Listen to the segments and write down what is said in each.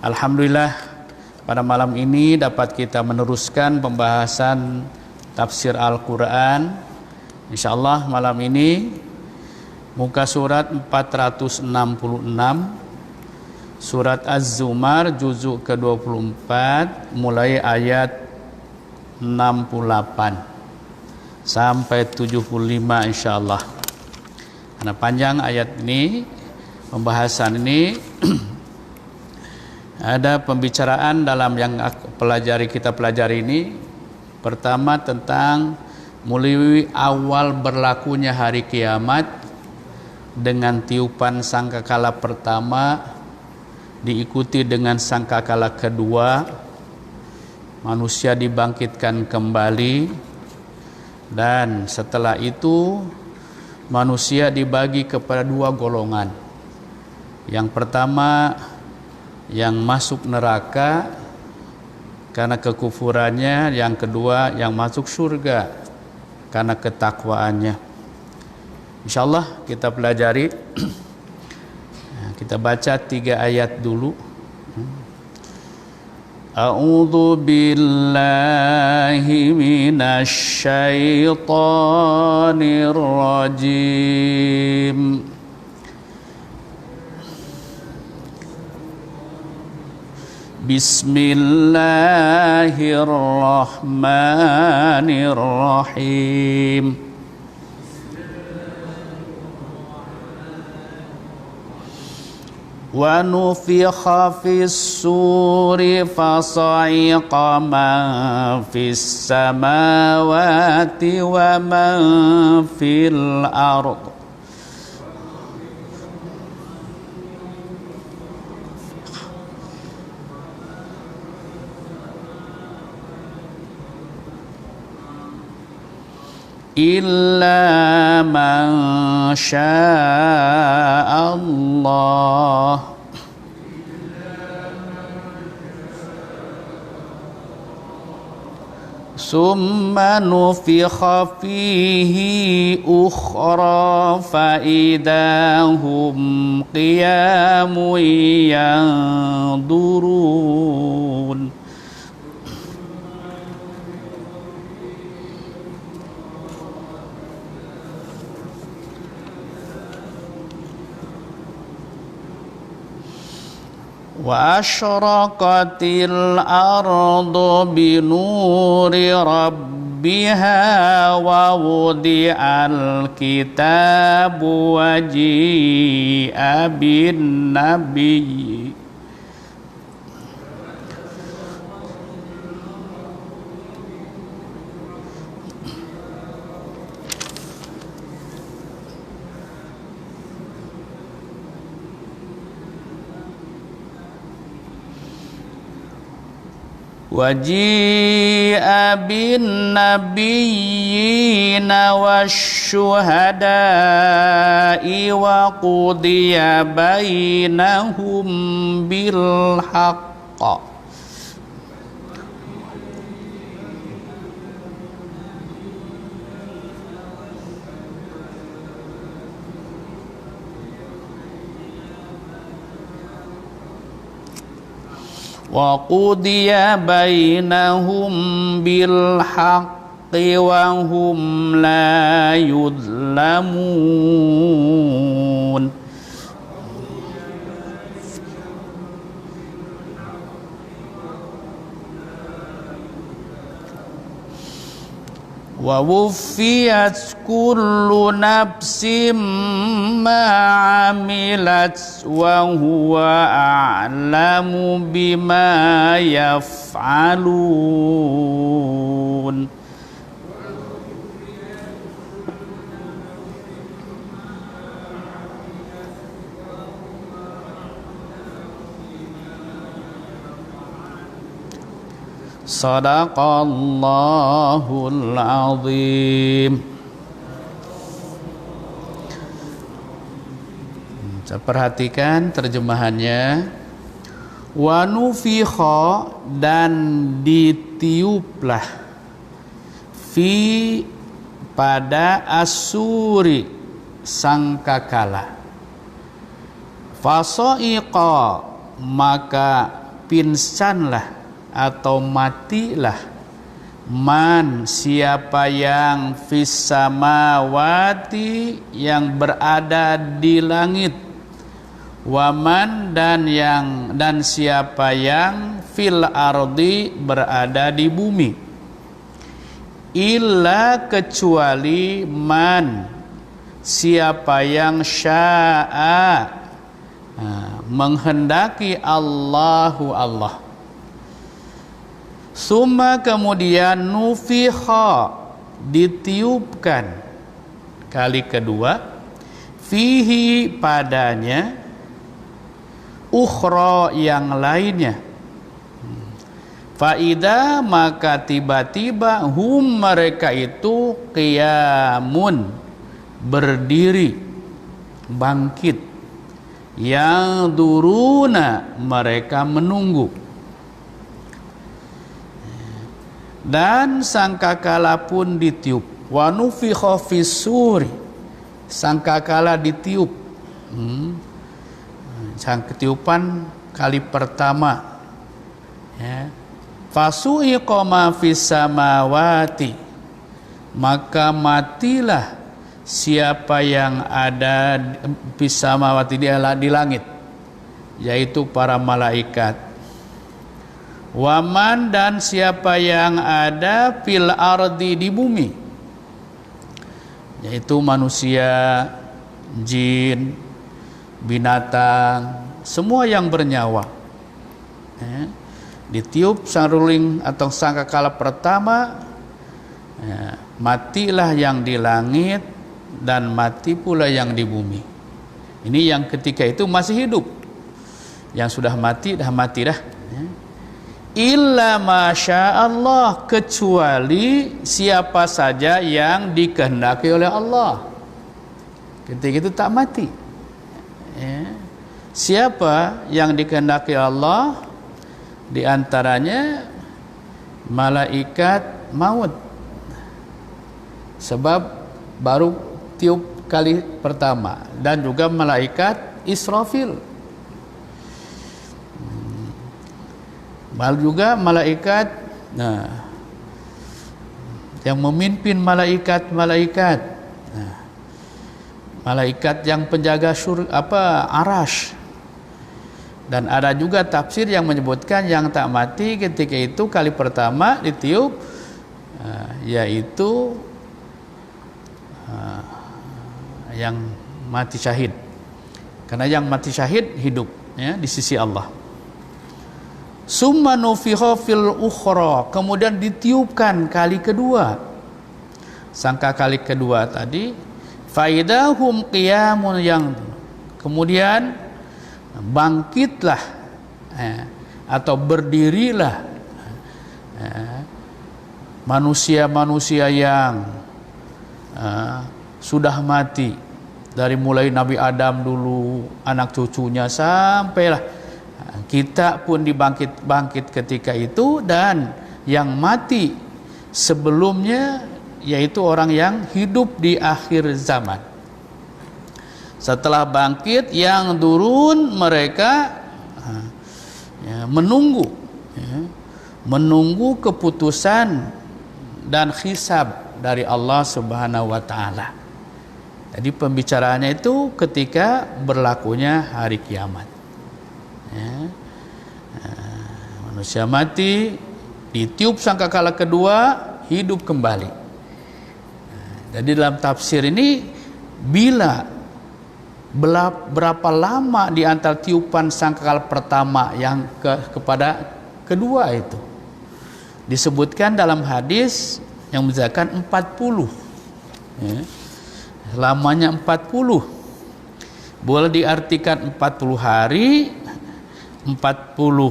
Alhamdulillah pada malam ini dapat kita meneruskan pembahasan tafsir Al-Quran. InsyaAllah malam ini muka surat 466, surat Az-Zumar juzuk ke-24 mulai ayat 68 sampai 75 insyaAllah. Karena panjang ayat ini, pembahasan ini ada pembicaraan dalam yang kita pelajari ini. Pertama tentang mulai awal berlakunya hari kiamat dengan tiupan sangkakala pertama, diikuti dengan sangkakala kedua, manusia dibangkitkan kembali, dan setelah itu manusia dibagi kepada dua golongan. Yang pertama yang masuk neraka karena kekufurannya, yang kedua yang masuk surga karena ketakwaannya. Insyaallah kita pelajari. Kita baca 3 ayat dulu. A'udzu billahi minasy syaithanir rajim. Bismillahirrahmanirrahim. Wa nufikha fis suri fasa'iqa man fis samawati wa man fil ardh. Illa man sya'allah. Summa nufikha fihi ukhra fa idahum qiyamun yanzurun. Wa asyraqatil ardu binuri rabbiha wa wudi'al kitabu wa ji'a bin nabiyyi waji'a bin nabiyyina wasyuhada'i wa qudiya bainahum bil haqq. Wa qudiya bainahum bil haqqi wa hum la yudlamun. Wa wuffiyat kullu nafsin ma 'amilat wa huwa a'lamu bima yaf'alun. Sadaqallahul azim. Perhatikan terjemahannya. Wa nufikha, dan ditiuplah, fi, pada asuri, sangkakala. Fasa'iqa, maka pingsanlah atau matilah man siapa yang fis samawati yang berada di langit, waman dan siapa yang fil ardi berada di bumi, illa kecuali man siapa yang syaa menghendaki Allahu Allah. Summa kemudian nufikha ditiupkan kali kedua, fihi padanya, ukhra yang lainnya. Faida maka tiba-tiba hum mereka itu qiyamun berdiri bangkit, yang duruna mereka menunggu. Dan sangkakala pun ditiup, wa nufikha fis suri, sangkakala ditiup, ketiupan kali pertama, ya. Fasu'iqa ma fis samawati, maka matilah siapa yang ada fis samawati di langit, yaitu para malaikat. Waman dan siapa yang ada fil ardi di bumi, yaitu manusia, jin, binatang, semua yang bernyawa. Ya. Ditiup saruling atau sangkakala pertama, ya, matilah yang di langit dan mati pula yang di bumi. Ini yang ketika itu masih hidup. Yang sudah mati dah mati dah. Ya. Illa masya Allah, kecuali siapa saja yang dikehendaki oleh Allah. Ketika itu tak mati. Ya. Siapa yang dikehendaki Allah? Di antaranya malaikat maut. Sebab baru tiup kali pertama, dan juga malaikat Israfil. Lalu juga malaikat yang memimpin malaikat-malaikat, malaikat yang penjaga arash. Dan ada juga tafsir yang menyebutkan yang tak mati ketika itu kali pertama ditiup, yaitu yang mati syahid. Karena yang mati syahid hidup, ya, di sisi Allah. Summa nufikha fil ukhra, kemudian ditiupkan kali kedua. Sangka kali kedua tadi, faidahum qiyamun, yang kemudian bangkitlah atau berdirilah manusia-manusia yang sudah mati, dari mulai Nabi Adam dulu, anak cucunya, sampailah kita pun dibangkit ketika itu. Dan yang mati sebelumnya yaitu orang yang hidup di akhir zaman. Setelah bangkit, yang turun mereka menunggu keputusan dan hisab dari Allah Subhanahu wa taala. Jadi pembicaraannya itu ketika berlakunya hari kiamat. Ya. Manusia mati, ditiup sangkakala kedua, hidup kembali. Jadi dalam tafsir ini, berapa lama di antara tiupan sangkakala pertama yang kepada kedua itu, disebutkan dalam hadis yang menjelaskan 40. Ya. Lamanya 40. Boleh diartikan 40 hari, 40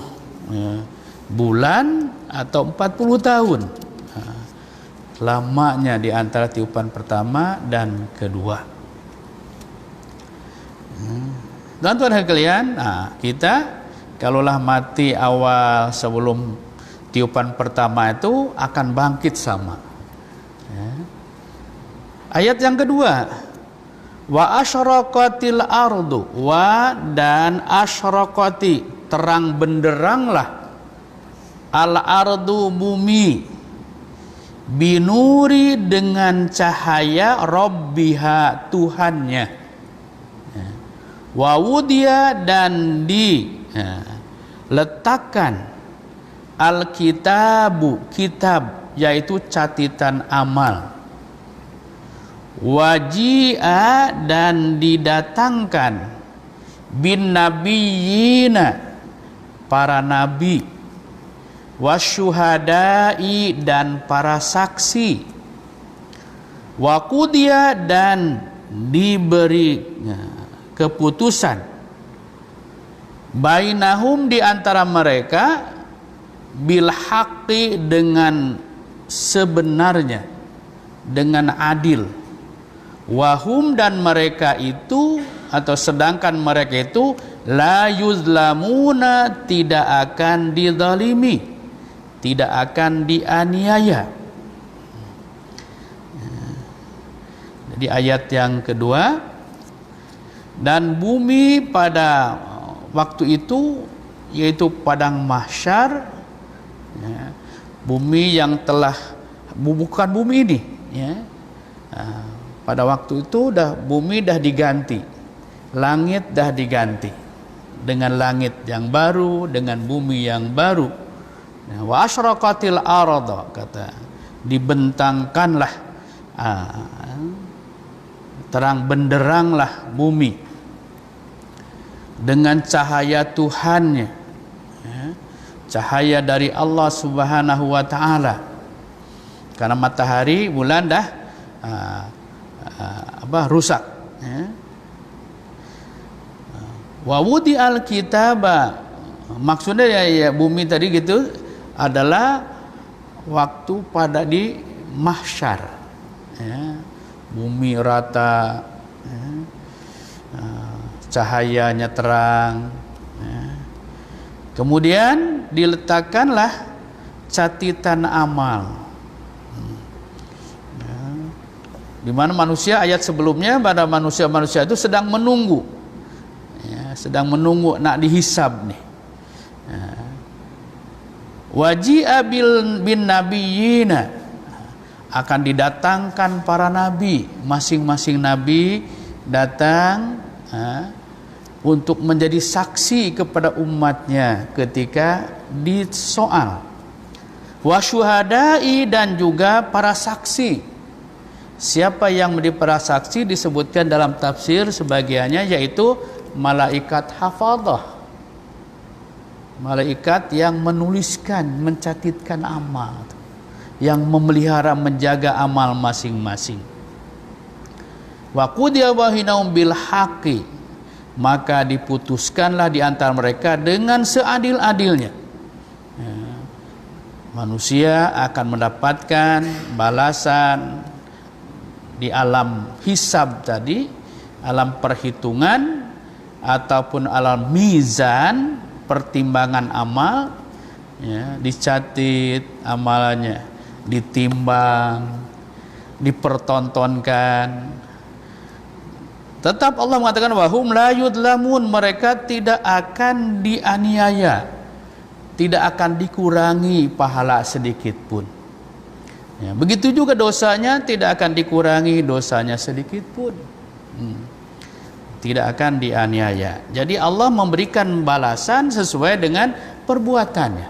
bulan, atau 40 tahun. Lamanya di antara tiupan pertama dan kedua. Tuan-tuan sekalian, kita kalaulah mati awal sebelum tiupan pertama itu akan bangkit sama. Ya. Ayat yang kedua, wa asyraqatil ardu, wa dan asyraqati, terang benderanglah al-ardu bumi binuri dengan cahaya rabbiha Tuhannya, wa wudiya dan diletakkan al-kitabu kitab yaitu catatan amal, waji'a dan didatangkan bin nabiyina para nabi, wasyuhada'i dan para saksi, waqudiya dan diberi keputusan bainahum di antara mereka bil haqqi dengan sebenarnya, dengan adil, wahum dan mereka itu atau sedangkan mereka itu la yuzlamuna tidak akan dizalimi, tidak akan dianiaya. Jadi ayat yang kedua, dan bumi pada waktu itu yaitu padang mahsyar, bumi yang telah bukan bumi ini, pada waktu itu bumi dah diganti, langit dah diganti dengan langit yang baru, dengan bumi yang baru. Wa asyraqatil arda, kata dibentangkanlah, terang benderanglah bumi dengan cahaya Tuhannya, cahaya dari Allah Subhanahu wa taala. Karena matahari, bulan dah rusak, wa wudi al-kitaba, maksudnya ya bumi tadi gitu adalah waktu pada di mahsyar, bumi rata, cahayanya terang, kemudian diletakkanlah catatan amal, di mana manusia, ayat sebelumnya pada manusia itu sedang menunggu, nak dihisab nih. Waji'a bin nabiyina, akan didatangkan para nabi, masing-masing nabi datang untuk menjadi saksi kepada umatnya ketika disoal. Wasyuhada'i dan juga para saksi. Siapa yang menjadi para saksi disebutkan dalam tafsir sebagiannya yaitu malaikat hafadhah, malaikat yang menuliskan, mencatatkan amal, yang memelihara, menjaga amal masing-masing. Wa qudiya bainahum bil haqqi, maka diputuskanlah di antara mereka dengan seadil-adilnya. Manusia akan mendapatkan balasan di alam hisab tadi, alam perhitungan ataupun alam mizan, pertimbangan amal, dicatat amalannya, ditimbang, dipertontonkan. Tetap Allah mengatakan wahum la yudlamun, mereka tidak akan dianiaya, tidak akan dikurangi pahala sedikit pun. Begitu juga dosanya tidak akan dikurangi dosanya sedikit pun. Tidak akan dianiaya. Jadi Allah memberikan balasan sesuai dengan perbuatannya.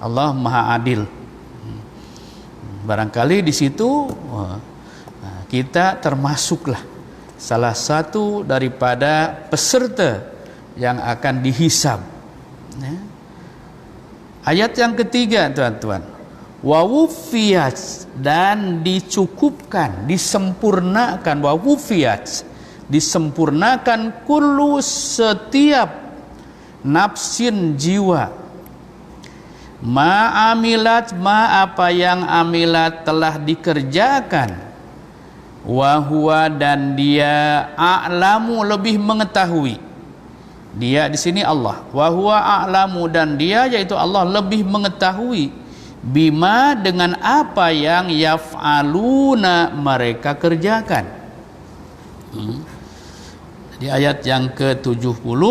Allah Maha Adil. Barangkali di situ kita termasuklah salah satu daripada peserta yang akan dihisab. Ayat yang ketiga, tuan-tuan, wa wufiyat, dan dicukupkan, disempurnakan, wa wufiyat, disempurnakan kullu, setiap nafsin, jiwa, ma'amilat, apa yang amilat telah dikerjakan, wa huwa, dan dia a'lamu, lebih mengetahui. Dia di sini Allah, wa huwa a'lamu, dan dia yaitu Allah lebih mengetahui, bima, dengan apa yang yaf'aluna, mereka kerjakan. Di ayat yang ke-70,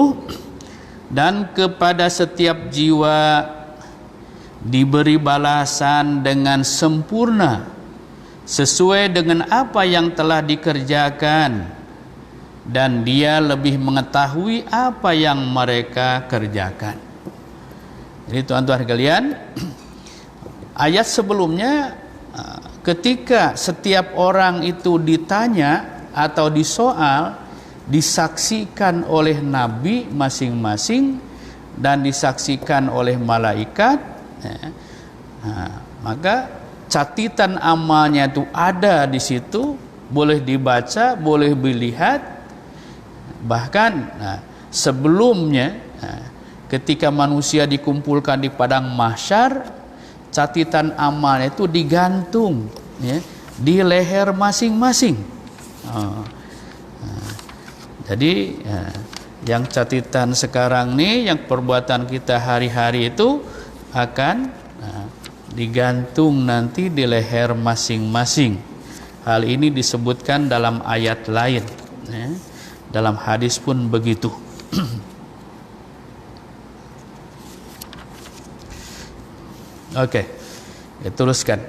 dan kepada setiap jiwa diberi balasan dengan sempurna sesuai dengan apa yang telah dikerjakan, dan Dia lebih mengetahui apa yang mereka kerjakan. Jadi tuan-tuan sekalian, ayat sebelumnya ketika setiap orang itu ditanya atau disoal, disaksikan oleh nabi masing-masing dan disaksikan oleh malaikat, maka catatan amalnya itu ada di situ, boleh dibaca, boleh dilihat. Bahkan sebelumnya ketika manusia dikumpulkan di padang mahsyar, catatan amalnya itu digantung di leher masing-masing. Jadi yang catatan sekarang nih, yang perbuatan kita hari-hari itu akan digantung nanti di leher masing-masing. Hal ini disebutkan dalam ayat lain, dalam hadis pun begitu. Oke, teruskan.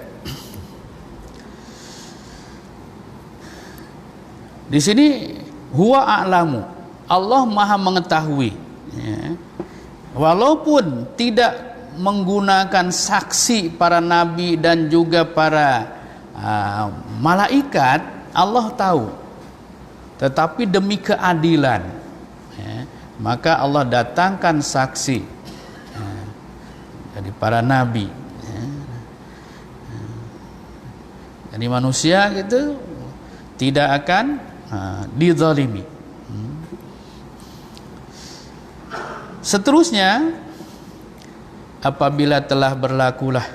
Di sini huwa a'lamu, Allah Maha mengetahui, walaupun tidak menggunakan saksi para nabi dan juga para malaikat, Allah tahu. Tetapi demi keadilan, maka Allah datangkan saksi dari para nabi. Jadi manusia itu tidak akan dizalimi. Seterusnya, apabila telah berlakulah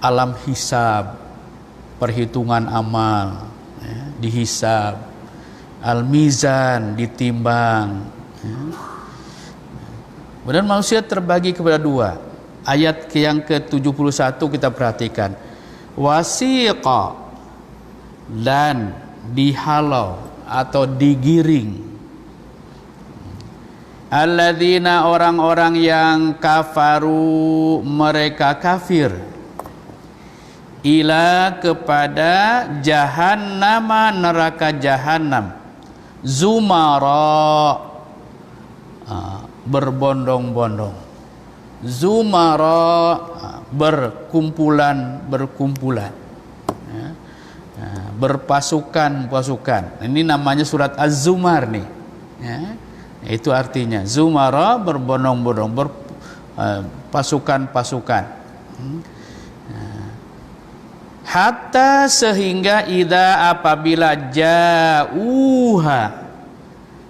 alam hisab, perhitungan amal, dihisab, al-mizan, ditimbang, kemudian manusia terbagi kepada dua. Ayat yang ke-71 kita perhatikan, wasiqa, dan dihalau atau digiring, alladzina, orang-orang yang kafaru, mereka kafir, ila, kepada jahannama, neraka jahanam, zumara, berbondong-bondong, zumara, berkumpulan-berkumpulan, berpasukan-pasukan. Ini namanya surat Az-Zumar nih, itu artinya zumara, berbondong-bondong, berpasukan-pasukan. Hatta, sehingga, idza, apabila, ja'uha,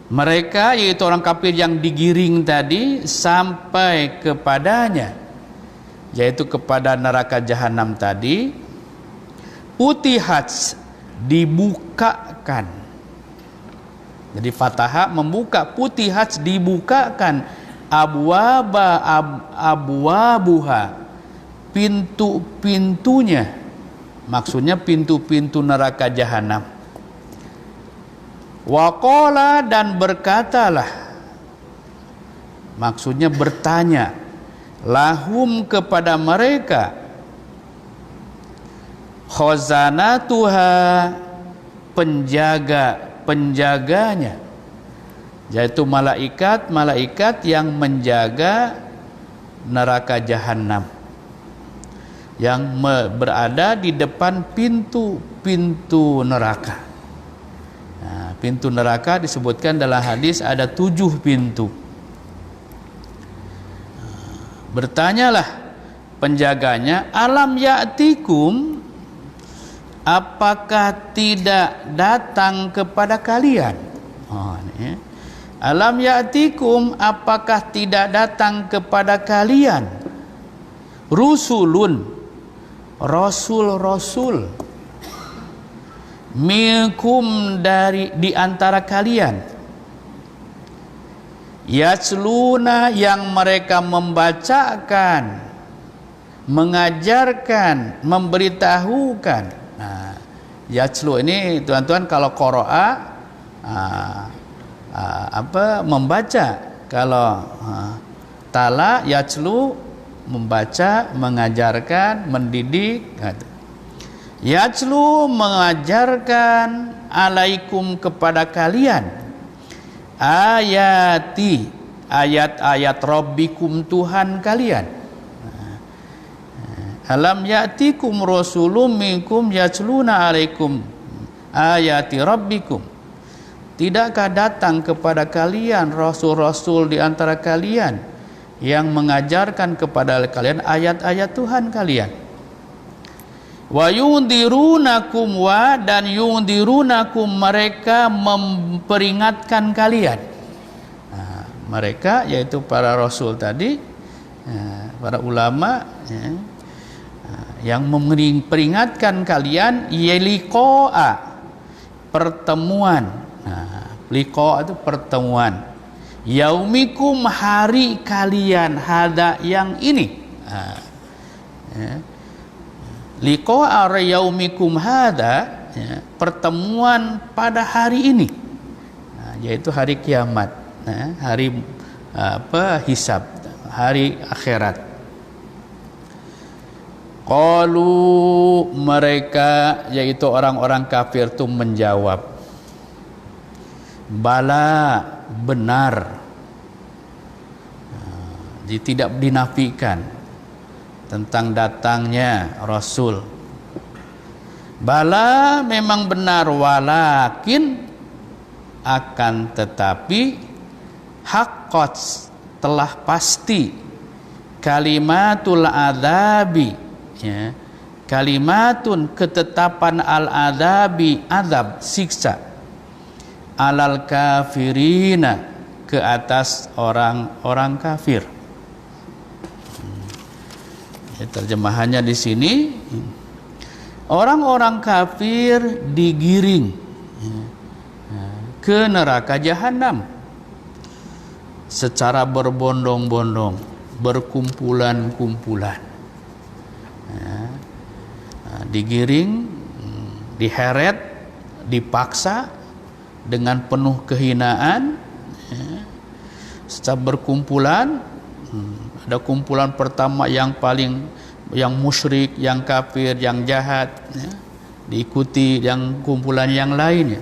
mereka, yaitu orang kafir yang digiring tadi, sampai kepadanya, yaitu kepada neraka jahanam tadi, utihat, dibukakan. Jadi fathah membuka, putihat, dibukakan, abwabuha, pintu-pintunya, maksudnya pintu-pintu neraka jahanam. Waqala, dan berkatalah, maksudnya bertanya, lahum, kepada mereka, khazanatuha, penjaganya, yaitu malaikat yang menjaga neraka jahanam, yang berada di depan pintu neraka. Nah, pintu neraka disebutkan dalam hadis ada 7 pintu. Bertanyalah penjaganya, alam ya'tikum, apakah tidak datang kepada kalian? Alam ya'tikum, apakah tidak datang kepada kalian, rusulun, rasul-rasul, minkum, dari di antara kalian, yatsluna, yang mereka membacakan, mengajarkan, memberitahukan. Nah, yatslu ini tuan-tuan kalau qira'a membaca. Kalau tala yatlu membaca, mengajarkan, mendidik. Yatlu mengajarkan alaikum kepada kalian ayati, ayat-ayat rabbikum Tuhan kalian. Alam ya'tikum rasulun minkum yatluna alaikum ayati rabbikum. Tidakkah datang kepada kalian rasul-rasul di antara kalian yang mengajarkan kepada kalian ayat-ayat Tuhan kalian? Wa yundirunakum, wa dan yundirunakum, mereka memperingatkan kalian. Mereka yaitu para rasul tadi, para ulama, yang memperingatkan kalian liqa'a, pertemuan. Liqa' itu pertemuan. Yaumikum, hari kalian, hada yang ini. Liqa'a yaumikum hada, pertemuan pada hari ini, yaitu hari kiamat, hari hisab, hari akhirat. Qalu, mereka yaitu orang-orang kafir itu menjawab, bala, benar. Jadi tidak dinafikan tentang datangnya Rasul. Bala, memang benar, walakin, akan tetapi, haqqat, telah pasti, kalimatul adzabi, kalimatun, ketetapan al-adzabi, azab, siksa, alal kafirina, ke atas orang-orang kafir. Terjemahannya di sini, orang-orang kafir digiring ke neraka jahanam secara berbondong-bondong, berkumpulan-kumpulan. Digiring, diheret, dipaksa dengan penuh kehinaan, secara berkumpulan. Ada kumpulan pertama yang musyrik, yang kafir, yang jahat, diikuti yang kumpulan yang lainnya.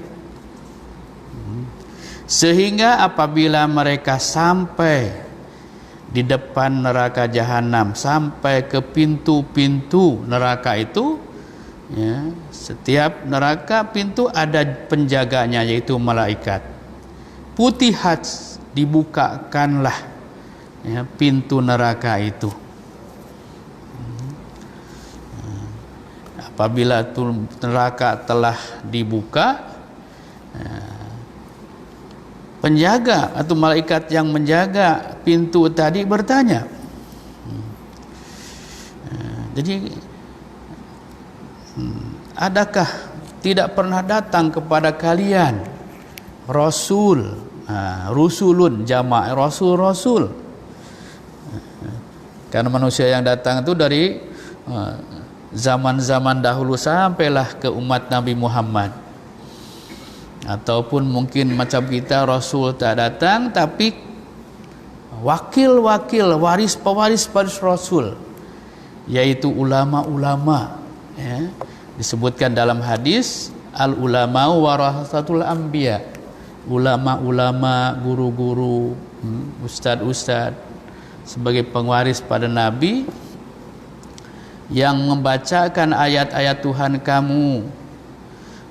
Sehingga apabila mereka sampai di depan neraka jahanam, sampai ke pintu-pintu neraka itu, setiap neraka pintu ada penjaganya, yaitu malaikat. Putihat, dibukakanlah pintu neraka itu. Apabila neraka telah dibuka, penjaga atau malaikat yang menjaga pintu tadi bertanya, jadi adakah tidak pernah datang kepada kalian rasul, rusulun, jamak rasul-rasul, karena manusia yang datang itu dari zaman-zaman dahulu sampailah ke umat Nabi Muhammad. Ataupun mungkin macam kita, rasul tak datang, tapi wakil-wakil, waris-pewaris rasul, yaitu ulama-ulama. Disebutkan dalam hadis, al ulama warasatul anbiya, ulama-ulama, guru-guru, ustad-ustad sebagai pengwaris pada Nabi, yang membacakan ayat-ayat Tuhan kamu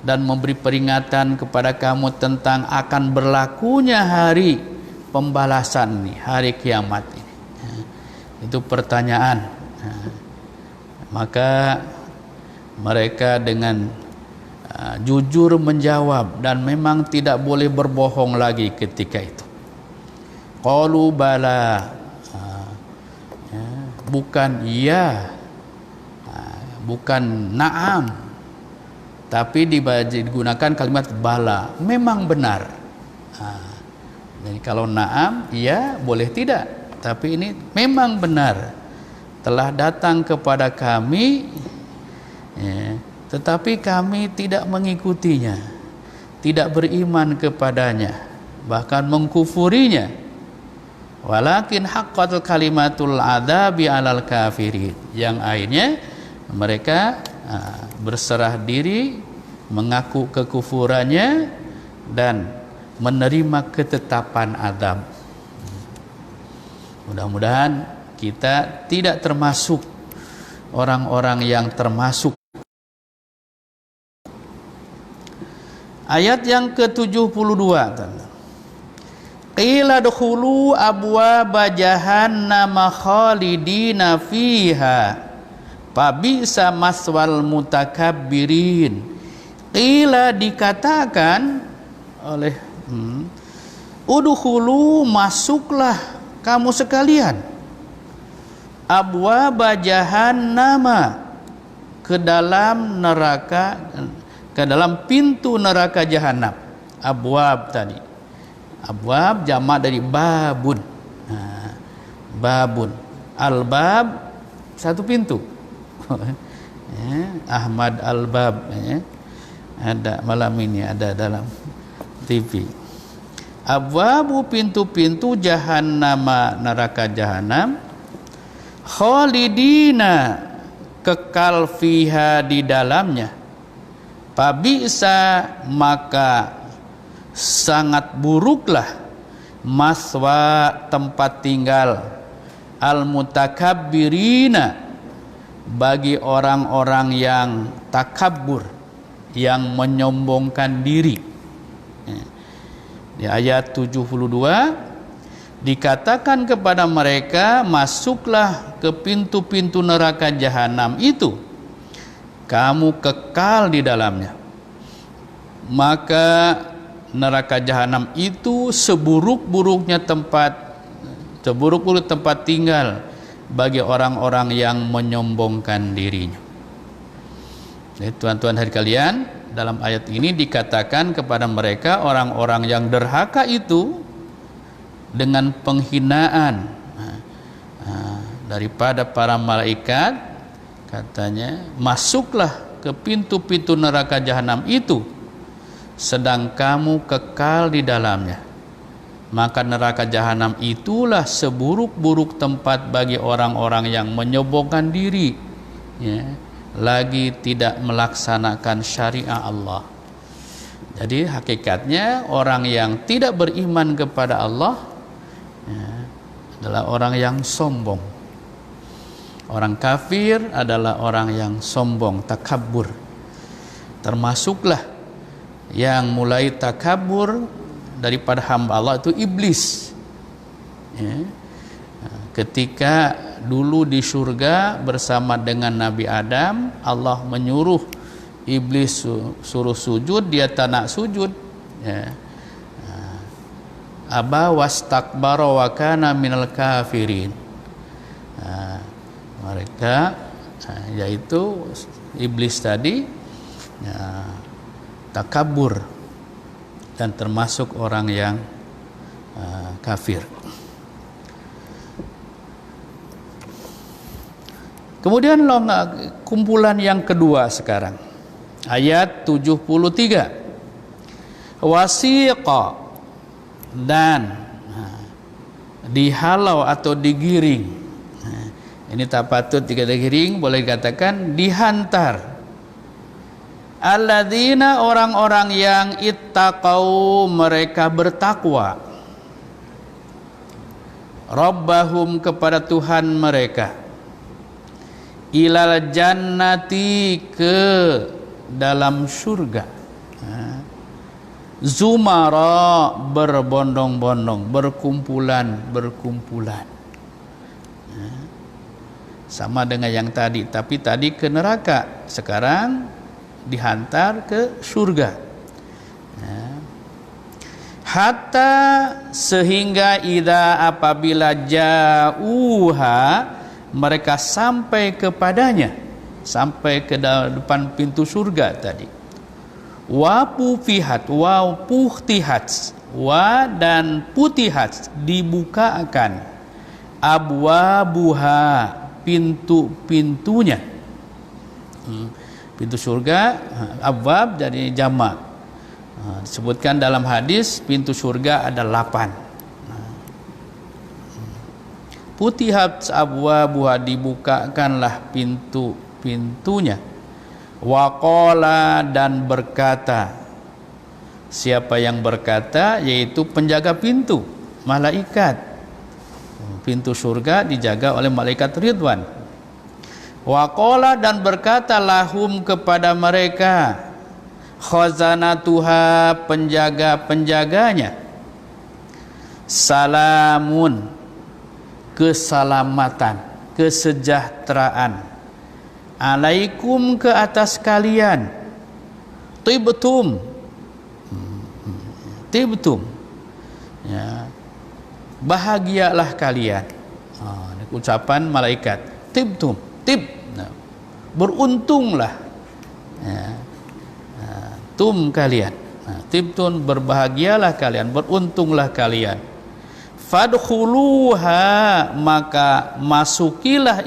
dan memberi peringatan kepada kamu tentang akan berlakunya hari pembalasan ini, hari kiamat ini. Itu pertanyaan. Maka mereka dengan jujur menjawab, dan memang tidak boleh berbohong lagi ketika itu. Qalu bala, bukan iya, bukan na'am, tapi digunakan kalimat bala, memang benar. Jadi kalau na'am, iya, boleh tidak, tapi ini memang benar, telah datang kepada kami, tetapi kami tidak mengikutinya, tidak beriman kepadanya. bahkan mengkufurinya. Walakin haqqatul kalimatul adzabi 'alal kafirin, yang akhirnya mereka berserah diri, mengaku kekufurannya dan menerima ketetapan azab. Mudah-mudahan kita tidak termasuk orang-orang yang termasuk. Ayat yang ke-72, qila dukhulu abwaaba jahannama khalidina fiha fabisa maswal mutakabbirin. Qila, dikatakan oleh udkhulu, masuklah kamu sekalian, abwaaba jahannama, ke dalam neraka, ke dalam pintu neraka jahanam. Abwab tadi, abwab jamak dari babun. Babun, al-bab, satu pintu. Ahmad al-Bab, ada malam ini, ada dalam TV. Abwabu, pintu-pintu jahannama, neraka jahanam, khalidina, kekal fiha, di dalamnya. Pabisa, maka sangat buruklah, maswa, tempat tinggal, al-mutakabbirina, bagi orang-orang yang takabbur, yang menyombongkan diri. Di ayat 72 dikatakan kepada mereka, masuklah ke pintu-pintu neraka jahanam itu, kamu kekal di dalamnya. Maka neraka jahanam itu seburuk-buruknya tempat, seburuk-buruk tempat tinggal bagi orang-orang yang menyombongkan dirinya. Jadi tuan-tuan hari kalian, dalam ayat ini dikatakan kepada mereka, orang-orang yang derhaka itu, dengan penghinaan daripada para malaikat, katanya, masuklah ke pintu-pintu neraka jahanam itu, sedang kamu kekal di dalamnya. Maka neraka jahanam itulah seburuk-buruk tempat bagi orang-orang yang menyombongkan diri, lagi tidak melaksanakan syariat Allah. Jadi hakikatnya orang yang tidak beriman kepada Allah adalah orang yang sombong. Orang kafir adalah orang yang sombong, takabbur. Termasuklah yang mulai takabbur daripada hamba Allah itu iblis. Ketika dulu di surga bersama dengan Nabi Adam, Allah menyuruh iblis suruh sujud, dia tak nak sujud. Aba wastakbara wa kana minal kafirin. Mereka, yaitu iblis tadi, takabur dan termasuk orang yang kafir. Kemudian kumpulan yang kedua sekarang, ayat 73, wasiqa, dan dihalau atau digiring. Ini tak patut digiring, boleh dikatakan dihantar. Alladzina, orang-orang yang ittaqau, mereka bertakwa, rabbahum, kepada Tuhan mereka, ilal jannati, ke dalam surga, zumara, berbondong-bondong, berkumpulan. Sama dengan yang tadi, tapi tadi ke neraka, sekarang dihantar ke surga. Hatta, sehingga idza, apabila jauha, mereka sampai kepadanya, sampai ke depan pintu surga tadi. Wa pufihat, wa puhtihat, wa dan putihat, dibukakan, abwabuha, pintu-pintunya. Pintu surga, abwab jadi jamak, Disebutkan dalam hadis pintu surga ada 8. Futihat abwabuha, dibukakanlah pintu-pintunya. Waqala, dan berkata. Siapa yang berkata? Yaitu penjaga pintu, malaikat. Pintu surga dijaga oleh malaikat Ridwan. Waqala, dan berkata lahum, kepada mereka, khazanatuha, penjaga-penjaganya, salamun, keselamatan, kesejahteraan, alaikum, ke atas kalian, tibtum, ya, bahagialah kalian. Ini ucapan malaikat, tibtum, beruntunglah, ya. Kalian, tibtun, berbahagialah kalian, beruntunglah kalian. Fadkhuluha, maka masukilah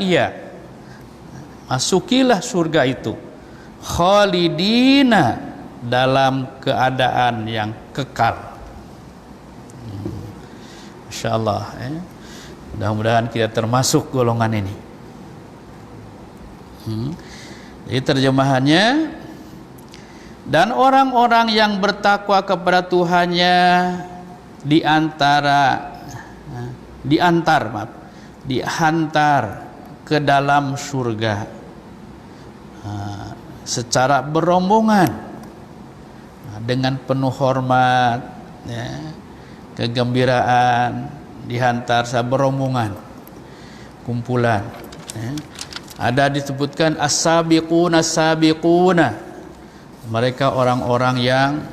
surga itu, khalidina, dalam keadaan yang kekal. Insyaallah, mudah-mudahan kita termasuk golongan ini. Jadi terjemahannya, dan orang-orang yang bertakwa kepada Tuhannya diantar ke dalam surga secara berombongan, dengan penuh hormat, ya, kegembiraan, dihantar secara berombongan, kumpulan, ya. Ada disebutkan as-sabiquna, mereka orang-orang yang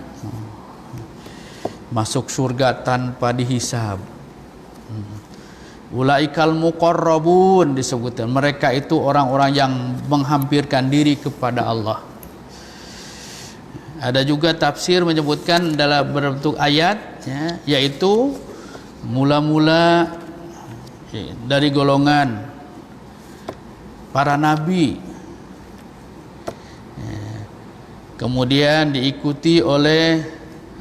masuk surga tanpa dihisab. Ulaikal muqarrabun, disebutkan mereka itu orang-orang yang menghampirkan diri kepada Allah. Ada juga tafsir menyebutkan dalam bentuk ayat, ya, yaitu mula-mula dari golongan para nabi, kemudian diikuti oleh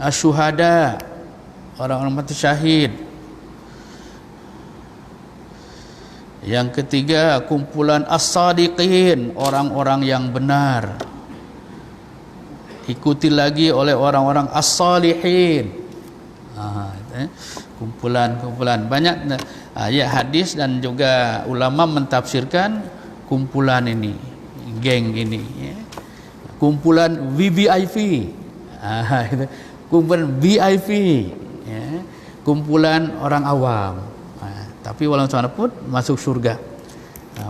asyuhada, orang-orang mati syahid. Yang ketiga, kumpulan as-sadiqin, orang-orang yang benar. Ikuti lagi oleh orang-orang as-salihin. Kumpulan-kumpulan banyak ayat hadis dan juga ulama mentafsirkan kumpulan ini, geng ini, ya. Kumpulan VVIP, kumpulan VIP, ya. Kumpulan orang awam. Tapi walau sana pun masuk surga.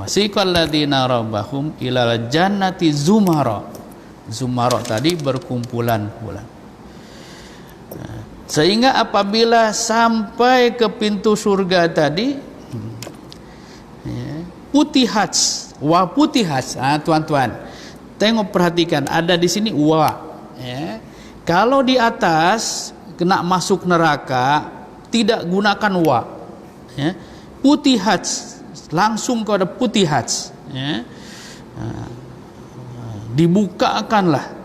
Wasiqal ladzina rabbahum ilal jannati zumara. Zumara tadi berkumpulan-kumpulan. Sehingga apabila sampai ke pintu surga tadi, putihat, wa putihat. Tuan-tuan, tengok, perhatikan, ada di sini wa. Ya. Kalau di atas kena masuk neraka, tidak gunakan wa. Ya. Putihat, langsung kepada putihat. Ya. Dibukakanlah.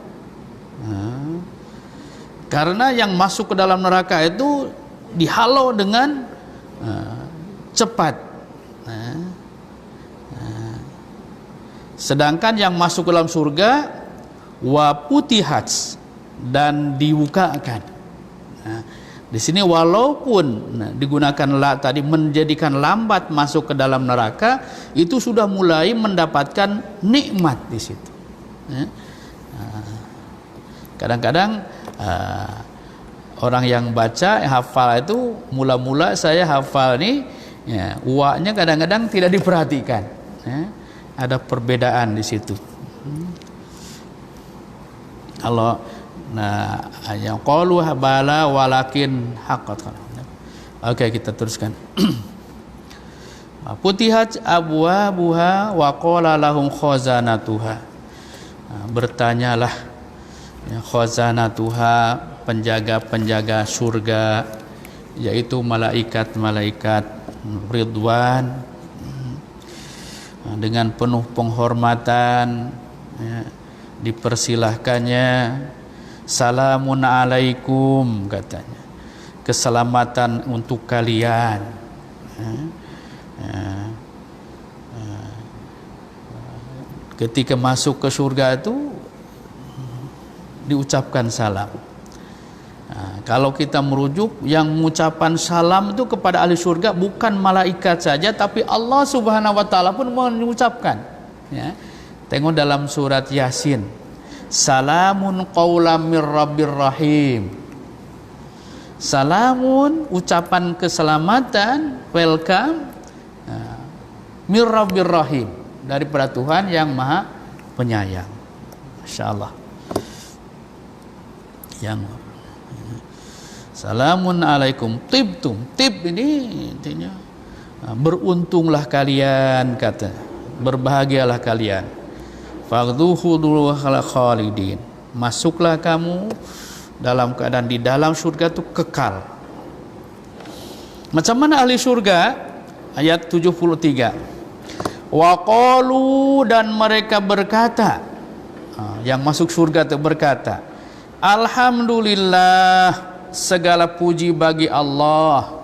Karena yang masuk ke dalam neraka itu dihalau dengan cepat. Sedangkan yang masuk ke dalam surga wa putihat, dan dibukakan. Di sini walaupun digunakan la tadi menjadikan lambat masuk ke dalam neraka, itu sudah mulai mendapatkan nikmat di situ. Kadang-kadang orang yang baca, hafal itu, mula-mula saya hafal nih, ya, wa-nya kadang-kadang tidak diperhatikan. Ya. Ada perbedaan di situ. Kalau yang qalu bala walakin haqqat. Oke, kita teruskan. Futihat abwabuha wa qala lahum khazanatuha. Bertanyalah, ya, khazanatuha, penjaga-penjaga surga, yaitu malaikat-malaikat Ridwan, dengan penuh penghormatan, ya, dipersilahkannya Salamun alaikum katanya. Keselamatan untuk kalian. Ketika masuk ke surga itu diucapkan salam. Kalau kita merujuk, yang mengucapkan salam itu kepada ahli surga bukan malaikat saja, tapi Allah Subhanahu wa taala pun mengucapkan. Ya. Tengok dalam surat Yasin. Salamun qaulam mir rabbir rahim. Salamun, ucapan keselamatan, welcome, mir rabbir rahim, daripada Tuhan yang Maha Penyayang. Masyaallah. Yang Salamun alaikum tibtum. Tib ini intinya beruntunglah kalian, kata. Berbahagialah kalian. Faghdhuhu khalidin. Masuklah kamu dalam keadaan di dalam surga itu kekal. Macam mana ahli surga? Ayat 73. Wa qalu, dan mereka berkata, yang masuk surga itu berkata, alhamdulillah, segala puji bagi Allah,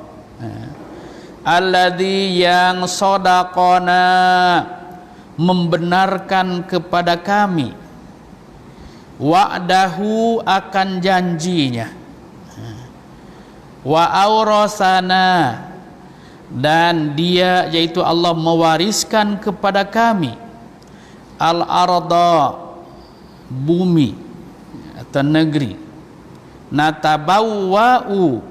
alladzi yang sodaqona, membenarkan kepada kami, wa'dahu, akan janjinya, wa aurasana, dan dia yaitu Allah mewariskan kepada kami, al-arda, bumi atau negeri, natabawwa'u,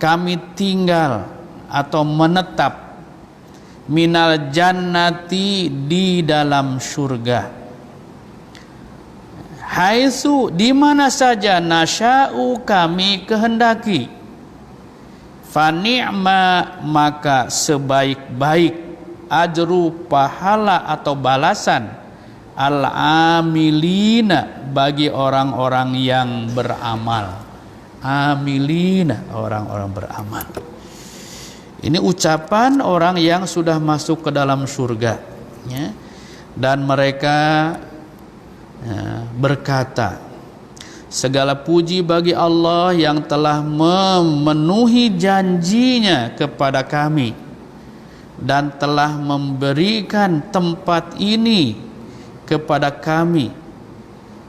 kami tinggal atau menetap, minal jannati, di dalam surga, haitsu, di mana saja, nasya'u, kami kehendaki, fa ni'ma, maka sebaik-baik, ajru, pahala atau balasan, al-amilina, bagi orang-orang yang beramal. Amilina, orang-orang beramal. Ini ucapan orang yang sudah masuk ke dalam surga, ya. Dan mereka berkata, segala puji bagi Allah yang telah memenuhi janjinya kepada kami dan telah memberikan tempat ini kepada kami,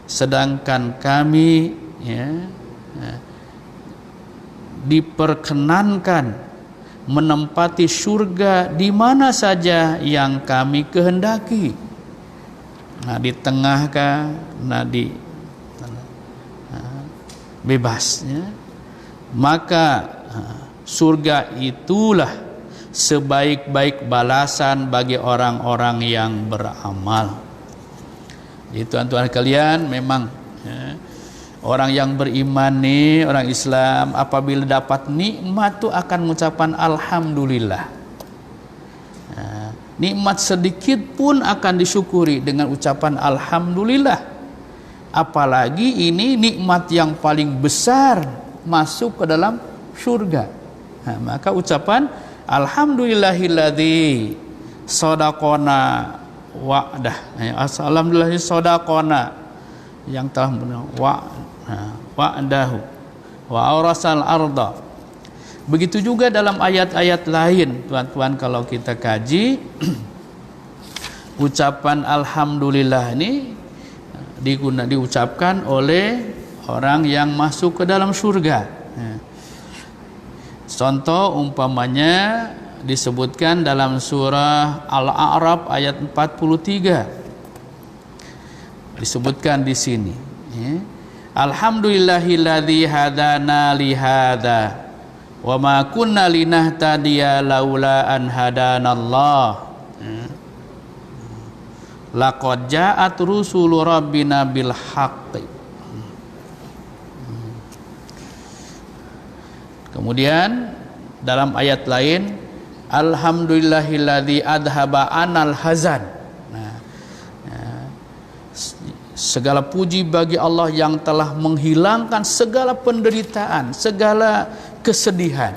sedangkan kami, ya, diperkenankan menempati surga di mana saja yang kami kehendaki. Nah, di tengah kah, nah di bebas, ya. Maka surga itulah sebaik-baik balasan bagi orang-orang yang beramal. Jadi tuan-tuan kalian, memang, ya, orang yang beriman nih, orang Islam, apabila dapat nikmat tuh akan mengucapkan alhamdulillah. Nikmat sedikit pun akan disyukuri dengan ucapan alhamdulillah. Apalagi ini nikmat yang paling besar, masuk ke dalam surga. Nah, maka ucapan alhamdulillahilladzi sadaqona wa'dah. Alhamdulillah sadaqona, yang telah wa'dahu wa aurasal arda. Begitu juga dalam ayat-ayat lain, tuan-tuan, kalau kita kaji ucapan alhamdulillah ini diucapkan oleh orang yang masuk ke dalam surga. Contoh umpamanya disebutkan dalam surah Al-A'raf ayat 43. Disebutkan di sini, ya. Alhamdulillahilladzi hadana li hadza wa ma kunna linahtadiya laula an hadanallah. Laqad ja'at rusulu rabbina bil haqqi. Kemudian dalam ayat lain, alhamdulillahilladzi adhaba anal hazan. Segala puji bagi Allah yang telah menghilangkan segala penderitaan, segala kesedihan,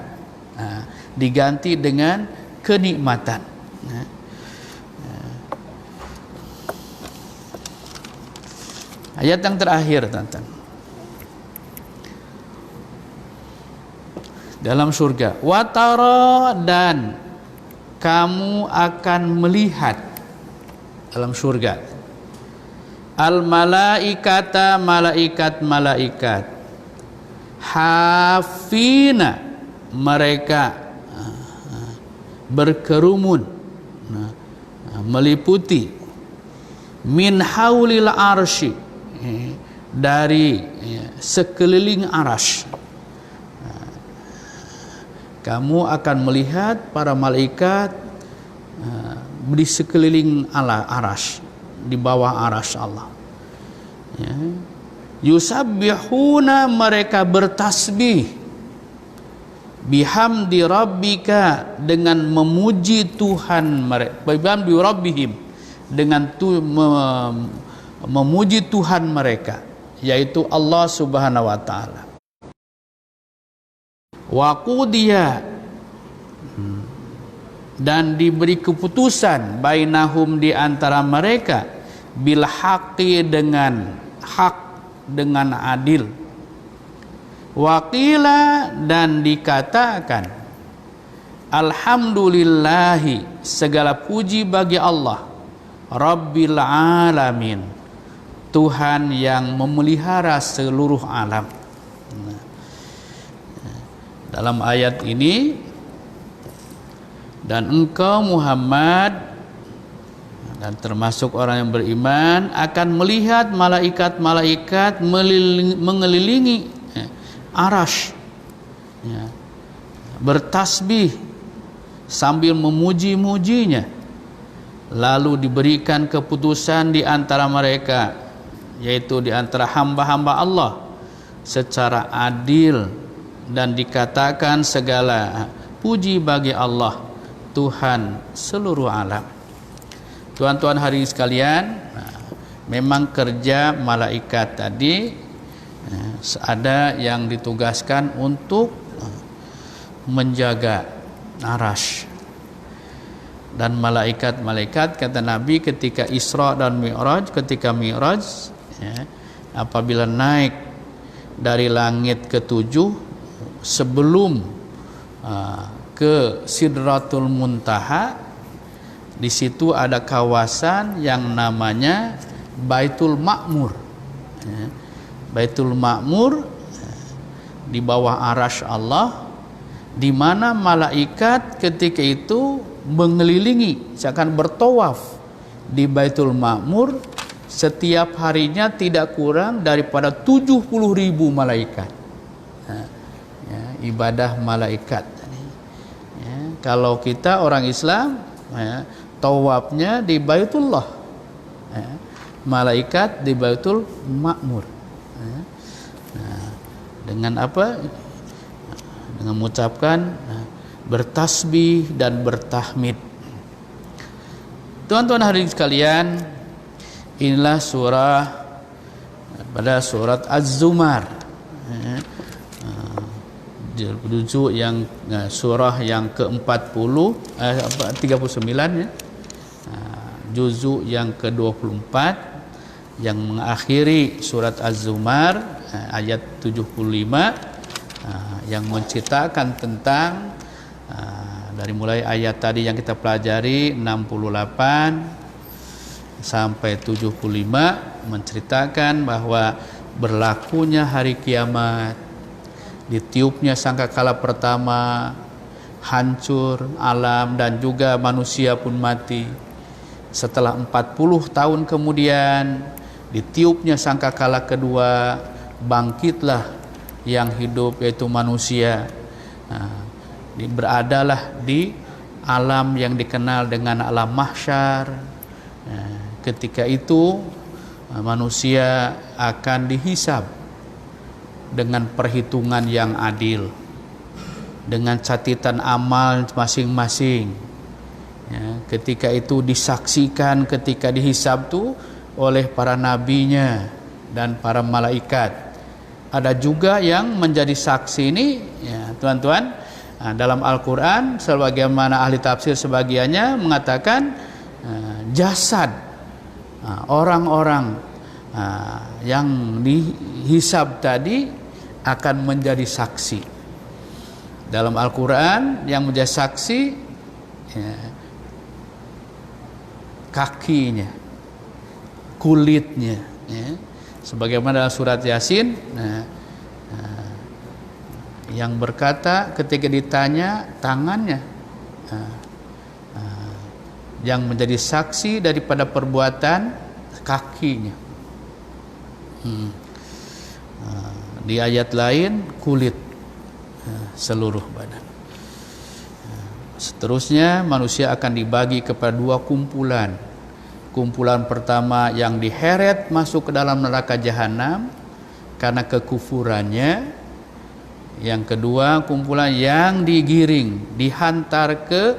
diganti dengan kenikmatan. Ayat yang terakhir, teman-teman. dalam surga. Watara, dan kamu akan melihat dalam surga al malaikata, malaikat hafina, mereka berkerumun, meliputi min haulil arsy, dari sekeliling arasy. Kamu akan melihat para malaikat di sekeliling arasy, di bawah arasy Allah. Ya. Yusabbihuna, mereka bertasbih, bihamdi rabbika, dengan memuji Tuhan mereka, bihamdi rabbihim, dengan memuji Tuhan mereka, yaitu Allah Subhanahu wa taala. Wa qudiya, dan diberi keputusan bainahum, di antara mereka, bil haqqi, dengan hak, dengan adil. Waqila, dan dikatakan alhamdulillahi, segala puji bagi Allah, rabbil alamin, Tuhan yang memelihara seluruh alam. Dalam ayat ini, dan engkau Muhammad, dan termasuk orang yang beriman, akan melihat malaikat-malaikat mengelilingi arasy, bertasbih sambil memuji-mujinya. Lalu diberikan keputusan di antara mereka, yaitu di antara hamba-hamba Allah, secara adil, dan dikatakan segala puji bagi Allah, Tuhan seluruh alam. Tuan-tuan hadirin sekalian, memang kerja malaikat tadi ada yang ditugaskan untuk menjaga arasy. Dan malaikat-malaikat, kata Nabi, ketika Isra dan Mi'raj, ketika Mi'raj, apabila naik dari langit ke-7, sebelum ke Sidratul Muntaha, di situ ada kawasan yang namanya Baitul Ma'mur. Baitul Ma'mur di bawah arasy Allah, di mana malaikat ketika itu mengelilingi, seakan bertawaf di Baitul Ma'mur setiap harinya, tidak kurang daripada 70.000 malaikat. Ibadah malaikat. Kalau kita orang Islam, tawafnya di Baitullah, malaikat di Baitul Ma'mur. Dengan apa? Dengan mengucapkan bertasbih dan bertahmid. Tuan-tuan hadirin sekalian, inilah pada surat Az-Zumar, juzuk yang surah yang ke-40 39 ya. Juzuk yang ke-24 yang mengakhiri surat Az-Zumar, ayat 75, yang menceritakan tentang dari mulai ayat tadi yang kita pelajari 68 sampai 75, menceritakan bahwa berlakunya hari kiamat, ditiupnya sangkakala pertama, hancur alam dan juga manusia pun mati. Setelah 40 tahun kemudian, ditiupnya sangkakala kedua, bangkitlah yang hidup, yaitu manusia. Beradalah di alam yang dikenal dengan alam mahsyar. Ketika itu manusia akan dihisab dengan perhitungan yang adil, dengan catatan amal masing-masing. Ketika itu disaksikan, ketika dihisab itu oleh para nabinya dan para malaikat. Ada juga yang menjadi saksi ini, tuan-tuan, dalam Al-Quran, sebagaimana ahli tafsir sebagiannya mengatakan jasad orang-orang yang dihisab tadi akan menjadi saksi. Dalam Al-Quran yang menjadi saksi ya, kakinya, kulitnya, ya. Sebagaimana dalam surat Yasin, yang berkata ketika ditanya tangannya, yang menjadi saksi daripada perbuatan kakinya. Di ayat lain kulit, seluruh badan. Seterusnya manusia akan dibagi kepada dua kumpulan. Kumpulan pertama yang diheret masuk ke dalam neraka jahanam karena kekufurannya. Yang kedua kumpulan yang digiring, dihantar ke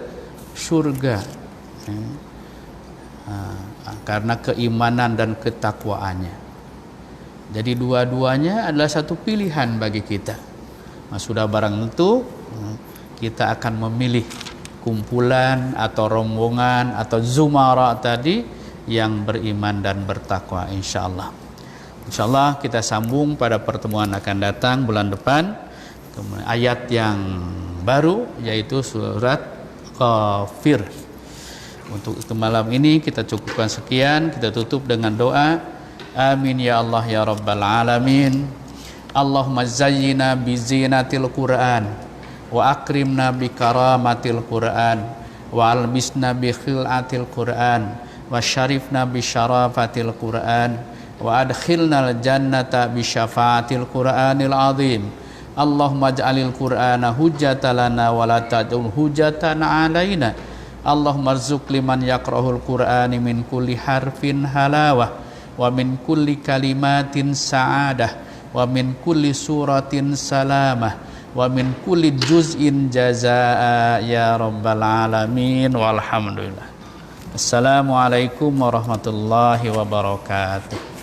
surga karena keimanan dan ketakwaannya. Jadi dua-duanya adalah satu pilihan bagi kita. Nah, sudah barang tentu kita akan memilih kumpulan atau rombongan atau zumara tadi yang beriman dan bertakwa, insyaallah. Insyaallah kita sambung pada pertemuan akan datang bulan depan. Ayat yang baru yaitu surat Ghafir. Untuk malam ini kita cukupkan sekian, kita tutup dengan doa. Amin ya Allah ya Rabbal Alamin. Allahumma zayyina bi zinatil Qur'an wa akrimna bi karamatil Qur'an wa albisna bi khilatil Qur'an wa syarifna bi syarafatil Qur'an wa adkhilna al jannata bi syafaatil Qur'anil azim. Allahumma ij'alil Qur'ana hujjatan lana wa la taj'al hujjatan 'alaina. Allahumma rzuq liman yaqra'ul Qur'ani min kulli harfin halawah wa min kulli kalimatin sa'adah wa min kulli suratin salamah wa min kulli juz'in jazaa ya rabbal alamin walhamdulillah. Assalamualaikum warahmatullahi wabarakatuh.